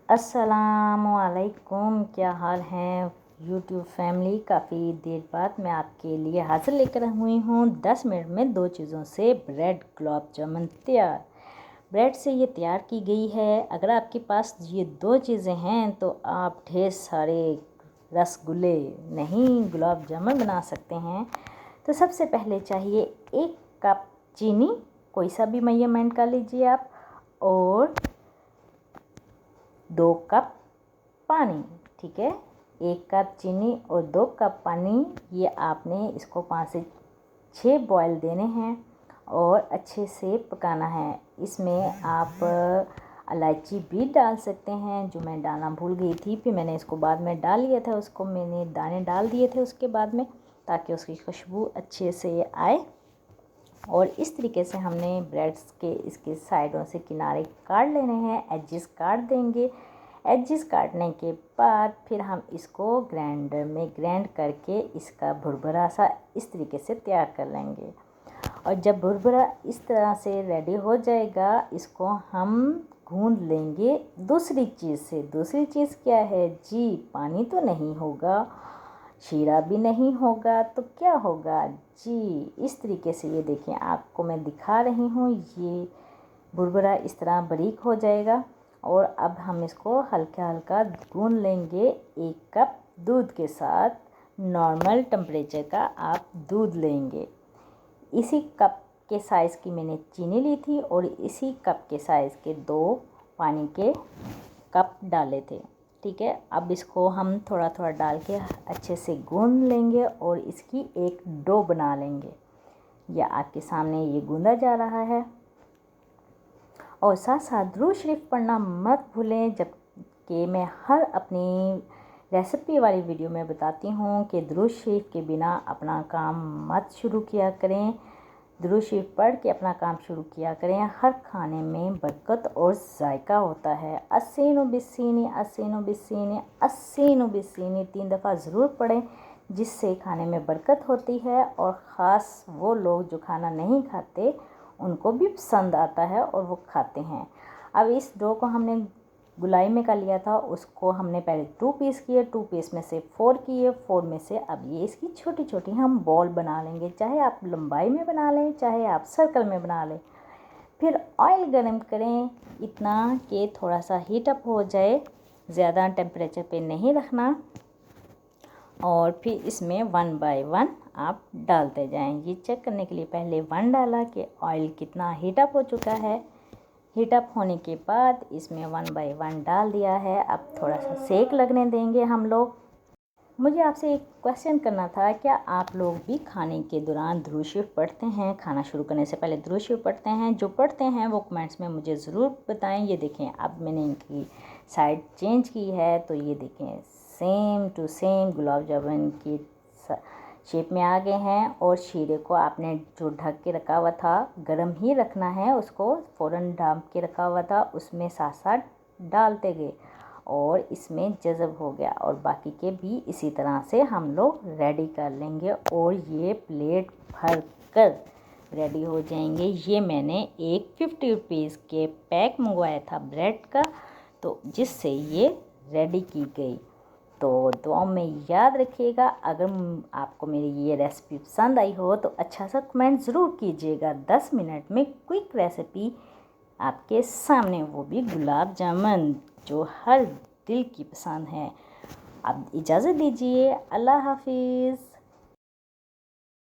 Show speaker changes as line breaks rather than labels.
अस्सलामुअलैकुम, क्या हाल है यूट्यूब फैमिली। काफ़ी देर बाद मैं आपके लिए हाजिर लेकर हुई हूँ 10 मिनट में 2 चीज़ों से ब्रेड गुलाब जामुन तैयार। ब्रेड से ये तैयार की गई है। अगर आपके पास ये 2 चीज़ें हैं तो आप ढेर सारे रसगुल्ले नहीं गुलाब जामुन बना सकते हैं। तो सबसे पहले चाहिए 1 कप चीनी, कोई सा भी मेजरमेंट कर लीजिए आप, और 2 कप पानी। ठीक है, 1 कप चीनी और 2 कप पानी। ये आपने इसको 5 से 6 बॉयल देने हैं और अच्छे से पकाना है। इसमें आप इलायची भी डाल सकते हैं, जो मैं डालना भूल गई थी, फिर मैंने इसको बाद में डाल लिया था। उसको मैंने दाने डाल दिए थे उसके बाद में, ताकि उसकी खुशबू अच्छे से आए। और इस तरीके से हमने ब्रेड्स के इसके साइडों से किनारे काट लेने हैं, एजेस काट देंगे। एजेस काटने के बाद फिर हम इसको ग्राइंडर में ग्राइंड करके इसका भुरभुरा सा इस तरीके से तैयार कर लेंगे। और जब भुरभुरा इस तरह से रेडी हो जाएगा, इसको हम गूंद लेंगे दूसरी चीज़ से। दूसरी चीज़ क्या है जी? पानी तो नहीं होगा, शीरा भी नहीं होगा, तो क्या होगा जी? इस तरीके से ये देखें, आपको मैं दिखा रही हूँ, ये भुरभुरा इस तरह बारीक हो जाएगा। और अब हम इसको हल्का हल्का गूंद लेंगे 1 कप दूध के साथ। नॉर्मल टेम्परेचर का आप दूध लेंगे। इसी कप के साइज़ की मैंने चीनी ली थी और इसी कप के साइज़ के 2 पानी के कप डाले थे। ठीक है, अब इसको हम थोड़ा थोड़ा डाल के अच्छे से गूंद लेंगे और इसकी एक डो बना लेंगे। यह आपके सामने ये गूंदा जा रहा है। और साथ साथ दुरूद शरीफ पढ़ना मत भूलें, जबकि मैं हर अपनी रेसिपी वाली वीडियो में बताती हूँ कि दुरूद शरीफ के बिना अपना काम मत शुरू किया करें। दुरूद शरीफ पढ़ के अपना काम शुरू किया करें। हर खाने में बरकत और जायका होता है। अस्सीनु बिस्सीनी, अस्सीनु बिस्सीनी, अस्सीनु बिस्सीनी 3 दफ़ा ज़रूर पढ़ें, जिससे खाने में बरकत होती है। और ख़ास वो लोग जो खाना नहीं खाते, उनको भी पसंद आता है और वो खाते हैं। अब इस डो को हमने गुलाई में कर लिया था, उसको हमने पहले 2 पीस किए, 2 पीस में से 4 किए, 4 में से अब ये इसकी छोटी छोटी हम बॉल बना लेंगे। चाहे आप लंबाई में बना लें, चाहे आप सर्कल में बना लें। फिर ऑयल गरम करें इतना कि थोड़ा सा हीट अप हो जाए, ज़्यादा टेम्परेचर पे नहीं रखना। और फिर इसमें 1 बाय 1 आप डालते जाएं। ये चेक करने के लिए पहले 1 डाला कि ऑयल कितना हीट अप हो चुका है। हीट अप होने के बाद इसमें 1 बाय 1 डाल दिया है। अब थोड़ा सा सेक लगने देंगे हम लोग। मुझे आपसे एक क्वेश्चन करना था, क्या आप लोग भी खाने के दौरान दुरूद शरीफ पढ़ते हैं? खाना शुरू करने से पहले दुरूद शरीफ पढ़ते हैं? जो पढ़ते हैं वो कमेंट्स में मुझे ज़रूर बताएं। ये देखें, अब मैंने इनकी साइड चेंज की है, तो ये देखें same to same gulab jamun की शेप में आ गए हैं। और शीरे को आपने जो ढक के रखा हुआ था, गर्म ही रखना है, उसको फ़ौरन ढक के रखा हुआ था, उसमें साथ साथ डालते गए और इसमें जज़ब हो गया। और बाकी के भी इसी तरह से हम लोग रेडी कर लेंगे और ये प्लेट भर कर रेडी हो जाएंगे। ये मैंने एक 50 रुपीज़ के पैक मंगवाया था ब्रेड का, तो जिससे ये रेडी की गई। तो दुआ में याद रखिएगा। अगर आपको मेरी ये रेसिपी पसंद आई हो तो अच्छा सा कमेंट ज़रूर कीजिएगा। 10 मिनट में क्विक रेसिपी आपके सामने, वो भी गुलाब जामुन, जो हर दिल की पसंद है। अब इजाज़त दीजिए, अल्लाह हाफिज़।